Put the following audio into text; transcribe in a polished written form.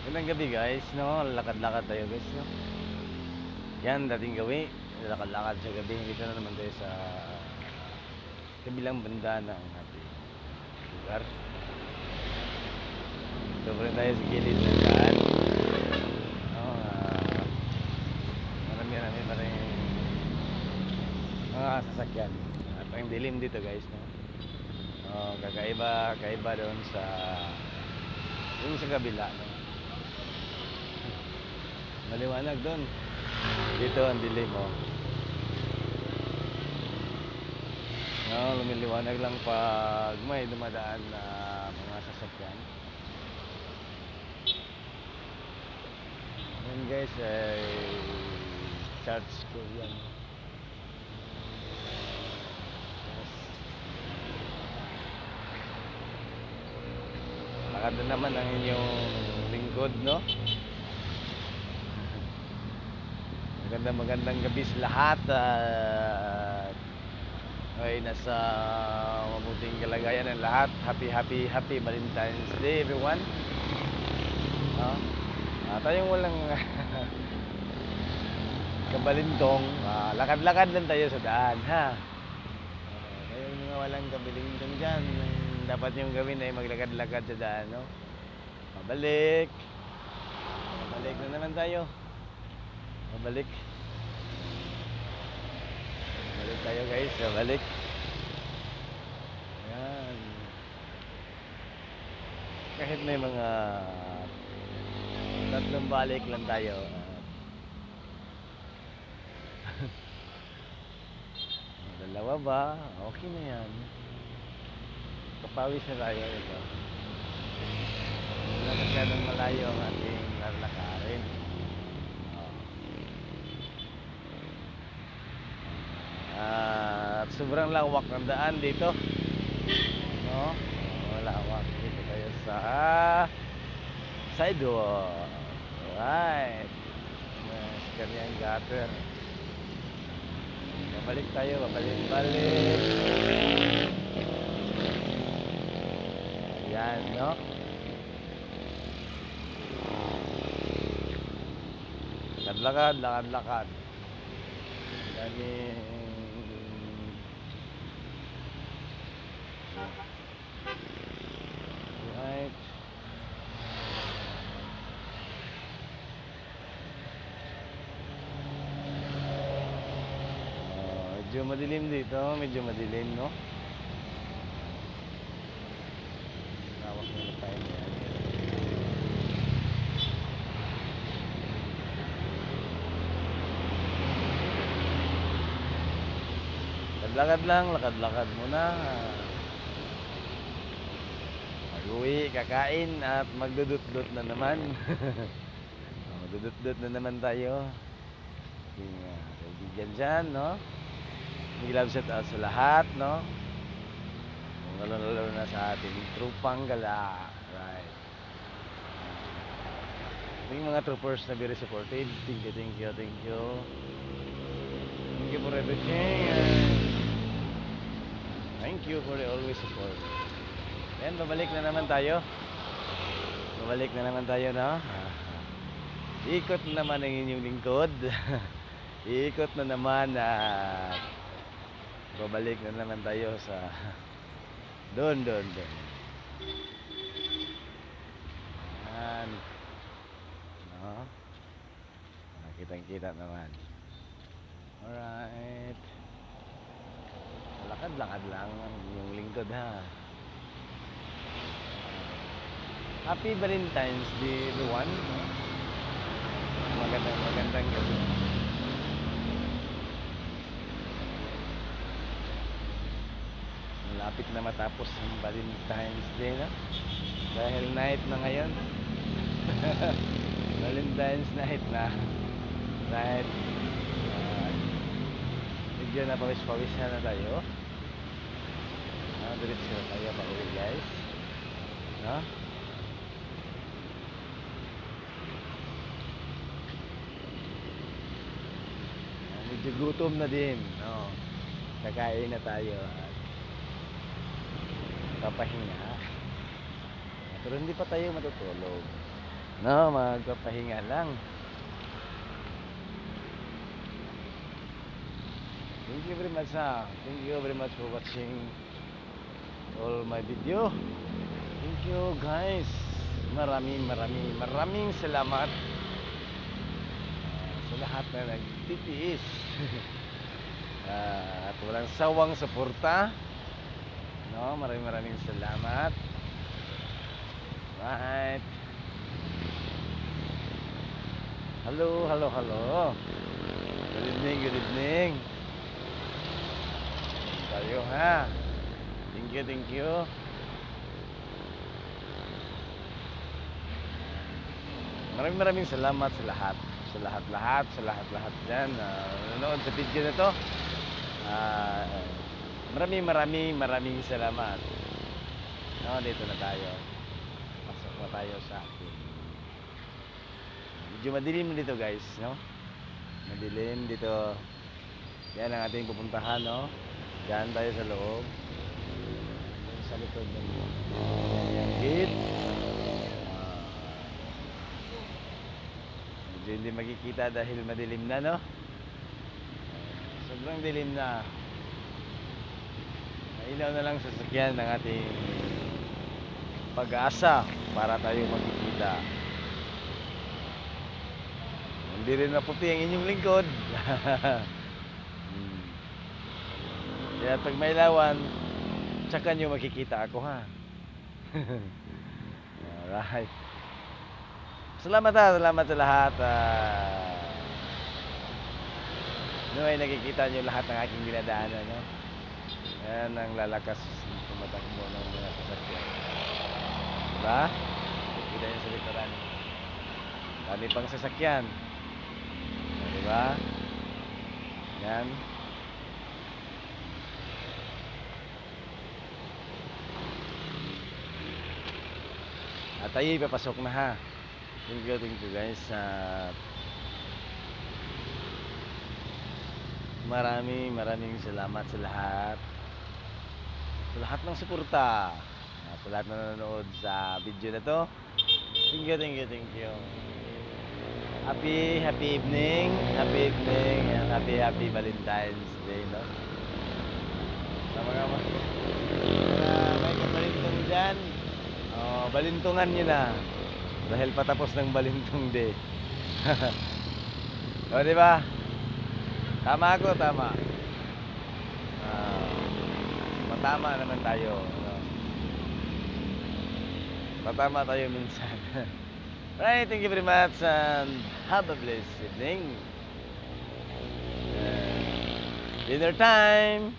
Magandang gabi guys, no? Lakad-lakad tayo guys, no? Yan, dating gawi. Lakad-lakad sa gabi. Dito na naman tayo sa kabilang banda ng ating lugar. Dito pa rin tayo sa gilid ng daan. No? Marami-rami pa rin mga sasakyan. At ang dilim dito guys, no? Kakaiba doon sa kabila, no? Maliwanag doon. Dito ang dilim, oh. No, lumiliwanag lang pag may dumadaan na mga sasakyan. Yan guys, ay church ko yan. Yes. Lakad na naman ang inyong lingkod, no? Magandang gabi sa lahat at ay nasa mabuting kalagayan ng lahat. Happy Valentine's Day everyone. Tayong walang kabalintong, lakad-lakad lang tayo sa daan, ha. Tayong mga walang kabalintong dyan, dapat yung gawin ay maglakad-lakad sa daan, no? Pabalik na naman tayo. Balik tayo guys, balik. Ayan. Kahit may mga tatlong balik lang tayo. Dalawa ba? Okay na yan. Kapawis na tayo ito. Wala masyadong malayo ang ating lalakarin. At sobrang lawak ng daan dito, no? Lawak dito tayo sa sidewalk. Alright, mas kanyang gutter. Babalik tayo, babalik. Ayan, no? Lakad. Dami. Right. Medyo madilim dito, no? Lawak na tayo niyan. Lakad-lakad muna. Mag-uwi, kakain at magdudut-dut na naman. Magdudut-dut na naman tayo. Kaibigan dyan, no? Love shout out sa lahat, no? Lalo na sa ating trupang gala. Right. Yung mga troopers na very supportive. Thank you. Thank you for everything. Thank you for the always support. Ayan, babalik na naman tayo, no? Ikot na naman ang inyong lingkod. Ikot na naman at babalik na naman tayo sa doon. Ayan, no? Kitang-kita naman. Alright. Lakad-lakad lang yung lingkod, ha. Happy Valentine's Day everyone. Magandang gabi. Malapit na matapos ang Valentine's Day, no? Dahil night na ngayon. Valentine's night na. Night. Medyo na pawis-pawis na tayo. Diretso na tayo pauwi guys, no? Medyo gutom na din, no? Kakain na tayo at papahinga. Pero hindi pa tayo matutulog. No, magpapahinga lang. Thank you very much Thank you very much for watching all my video. Thank you guys. Maraming salamat sa lahat na nagtitiis. At walang sawang suporta. No, maraming salamat. Right. Hello. Good evening. Tayo ha. Thank you. Maraming salamat sa lahat. Sa lahat dyan nanonood sa video na to. Maraming salamat. No, dito na tayo. Pasok na tayo sa akin. Medyo madilim dito guys, no? Madilim dito. Yan ang ating pupuntahan, no? Diyan tayo sa loob. Sa likod ng gate. Medyo hindi makikita dahil madilim na, no? Sobrang dilim na. Ilaw na lang sasakyan ng ating Pag-asa para tayo makikita. Hindi rin maputi ang inyong lingkod. Kaya pag may lawan, tsaka nyo makikita ako, ha? Alright. Salamat sa lahat. Ay nakikita nyo lahat ng aking dinadaanan, no? Ayan ang lalakas tumatakbo ng mga sasakyan. Diba? Kita nyo sa likuran. Dami pang sasakyan. Diba? Yan. At tayo ipapasok na, ha. Thank you guys. Maraming salamat sa lahat. Sa lahat ng suporta. Sa lahat na nanonood sa video na to. Thank you. Happy evening. And happy Valentine's Day, no? Sa mga may kabalintong dyan, balintungan nyo na. Dahil patapos ng balintong day. O, diba? Tama ako, tama. Matama naman tayo, no? Matama tayo minsan. Right, thank you very much and have a blessed evening. Dinner time!